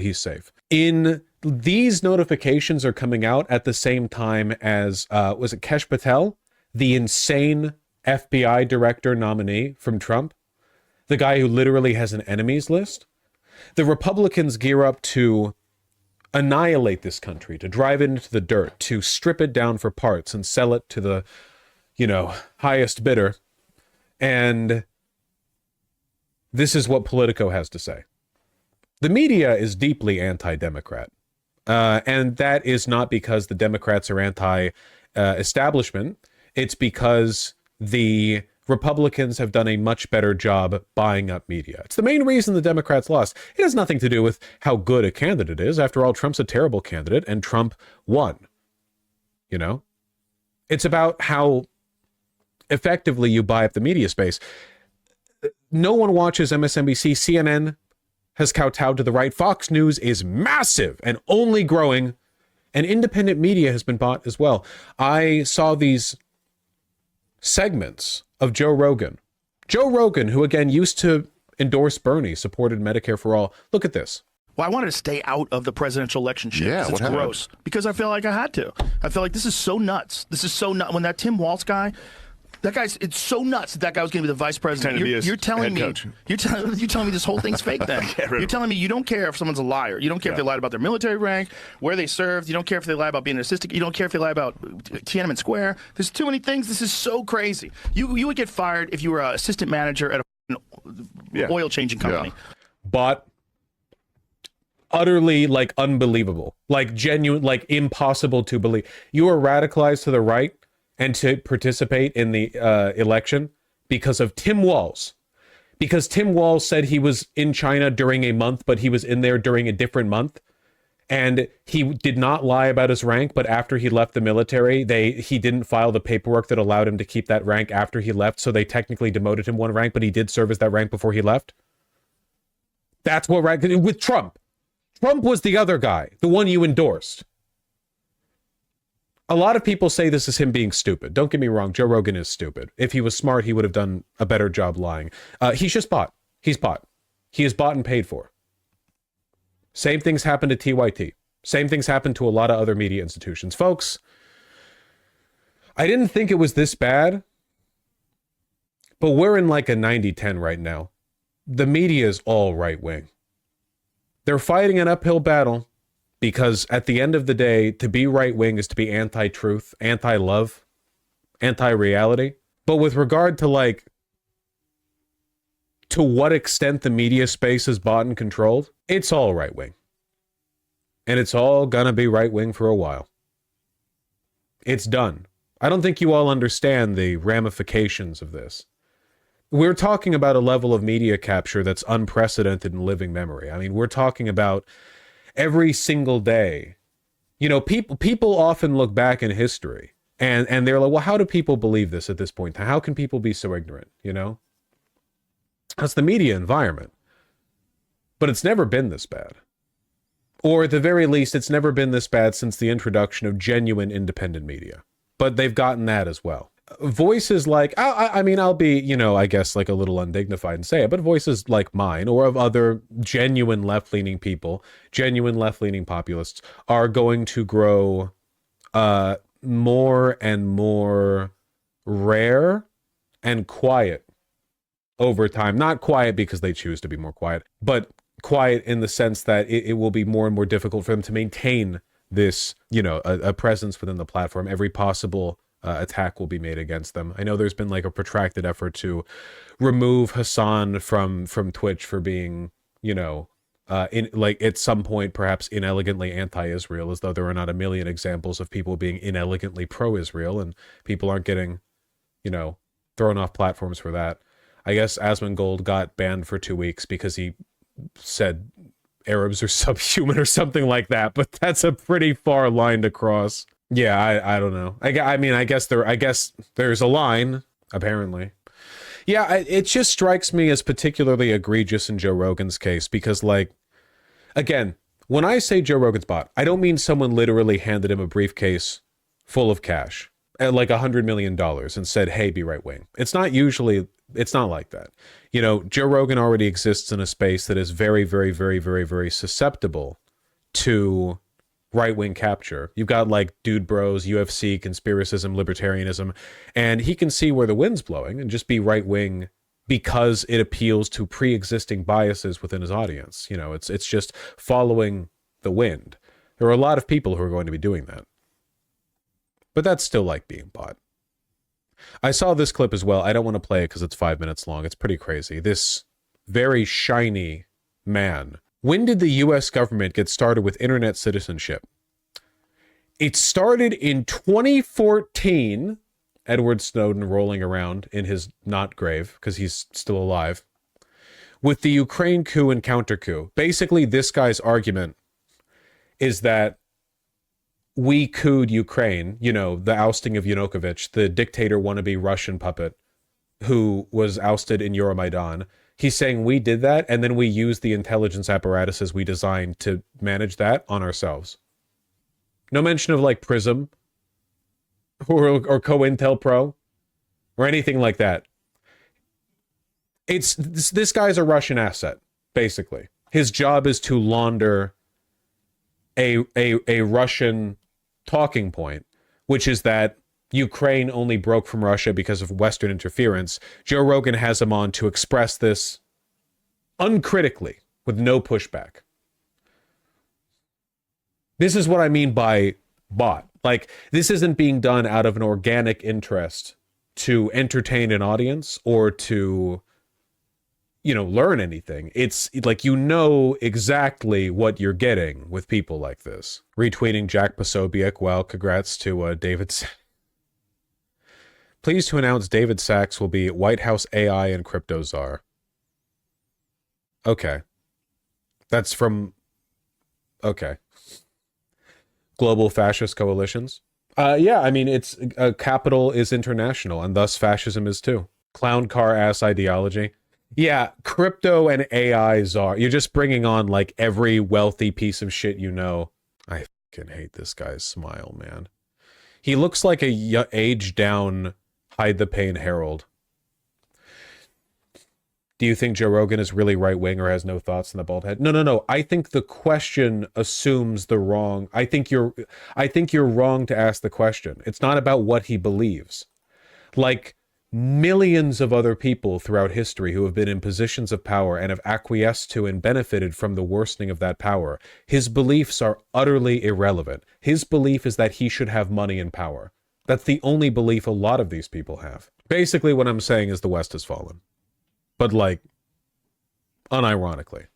He's safe. These notifications are coming out at the same time as, was it Kesh Patel, the insane FBI director nominee from Trump, the guy who literally has an enemies list? The Republicans gear up to annihilate this country, to drive it into the dirt, to strip it down for parts and sell it to the, highest bidder. And this is what Politico has to say. The media is deeply anti-Democrat. And that is not because the Democrats are anti-establishment. It's because the Republicans have done a much better job buying up media. It's the main reason the Democrats lost. It has nothing to do with how good a candidate is. After all, Trump's a terrible candidate, and Trump won. It's about how effectively you buy up the media space. No one watches MSNBC. CNN has kowtowed to the right. Fox News is massive and only growing, and independent media has been bought as well. I saw these segments of Joe Rogan. Joe Rogan, who again used to endorse Bernie, supported Medicare for all. Look at this. Well, I wanted to stay out of the presidential election shit. Yeah, it's gross. Because I feel like I had to. I feel like this is so nuts. This is so nuts. When that Tim Walz guy, it's so nuts that guy was going to be the vice president. You're telling me, you're telling me this whole thing's fake then. You're telling me you don't care if someone's a liar. You don't care if they lied about their military rank, where they served. You don't care if they lie about being an assistant. You don't care if they lie about Tiananmen Square. There's too many things. This is so crazy. You would get fired if you were an assistant manager at an oil changing company. But utterly unbelievable, genuine, impossible to believe. You are radicalized to the right and to participate in the election because of Tim Walz. Because Tim Walz said he was in China during a month, but he was in there during a different month. And he did not lie about his rank, but after he left the military, he didn't file the paperwork that allowed him to keep that rank after he left, so they technically demoted him one rank, but he did service that rank before he left. That's what with Trump. Trump was the other guy, the one you endorsed. A lot of people say this is him being stupid. Don't get me wrong, Joe Rogan is stupid. If he was smart, he would have done a better job lying. He's just bought. He's bought. He is bought and paid for. Same things happen to TYT. Same things happen to a lot of other media institutions. Folks, I didn't think it was this bad, but we're in a 90-10 right now. The media is all right-wing. They're fighting an uphill battle. Because at the end of the day, to be right-wing is to be anti-truth, anti-love, anti-reality. But with regard to to what extent the media space is bought and controlled, it's all right-wing. And it's all gonna be right-wing for a while. It's done. I don't think you all understand the ramifications of this. We're talking about a level of media capture that's unprecedented in living memory. I mean, we're talking about every single day. People often look back in history and they're like, well, how do people believe this at this point? How can people be so ignorant? That's the media environment. But it's never been this bad. Or at the very least, it's never been this bad since the introduction of genuine independent media. But they've gotten that as well. Voices I'll be, I guess a little undignified and say it, but voices like mine or of other genuine left-leaning people, genuine left-leaning populists are going to grow more and more rare and quiet over time. Not quiet because they choose to be more quiet, but quiet in the sense that it will be more and more difficult for them to maintain this, a presence within the platform. Every possible attack will be made against them. I know there's been a protracted effort to remove Hassan from Twitch for being, at some point perhaps inelegantly anti-Israel, as though there are not a million examples of people being inelegantly pro-Israel, and people aren't getting, thrown off platforms for that. I guess Asmongold got banned for 2 weeks because he said Arabs are subhuman or something like that, but that's a pretty far line to cross. Yeah, I don't know. I guess there's a line, apparently. Yeah, it just strikes me as particularly egregious in Joe Rogan's case because, again, when I say Joe Rogan's bot, I don't mean someone literally handed him a briefcase full of cash at $100 million and said, hey, be right wing. It's not usually It's not like that. You know, Joe Rogan already exists in a space that is very, very, very, very, very susceptible to right-wing capture. You've got like Dude Bros, UFC, conspiracism, libertarianism, and he can see where the wind's blowing and just be right-wing because it appeals to pre-existing biases within his audience. You know, it's just following the wind. There are a lot of people who are going to be doing that. But that's still like being bought. I saw this clip as well. I don't want to play it because it's 5 minutes long. It's pretty crazy. This very shiny man. When did the US government get started with internet citizenship? It started in 2014. Edward Snowden rolling around in his not grave because he's still alive. With the Ukraine coup and counter coup. Basically, this guy's argument is that we couped Ukraine, you know, the ousting of Yanukovych, the dictator wannabe Russian puppet who was ousted in Euromaidan. He's saying we did that, and then we used the intelligence apparatuses we designed to manage that on ourselves. No mention of like Prism or COINTELPRO or anything like that. This guy's a Russian asset, basically. His job is to launder a Russian talking point, which is that Ukraine only broke from Russia because of Western interference. Joe Rogan has him on to express this uncritically with no pushback. This is what I mean by bot. Like, this isn't being done out of an organic interest to entertain an audience or to, you know, learn anything. It's like, you know exactly what you're getting with people like this. Retweeting Jack Posobiec. Well, congrats to David. Pleased to announce David Sachs will be White House AI and crypto czar. Okay. That's from... Okay. Global fascist coalitions. Yeah, I mean, it's capital is international, and thus fascism is too. Clown car ass ideology. Yeah, crypto and AI czar. You're just bringing on like every wealthy piece of shit you know. I fucking hate this guy's smile, man. He looks like a aged down Hide the Pain Herald. Do you think Joe Rogan is really right-wing or has no thoughts in the bald head? No. I think the question assumes the wrong... I think you're wrong to ask the question. It's not about what he believes. Like millions of other people throughout history who have been in positions of power and have acquiesced to and benefited from the worsening of that power, his beliefs are utterly irrelevant. His belief is that he should have money and power. That's the only belief a lot of these people have. Basically, what I'm saying is the West has fallen. But, like, unironically.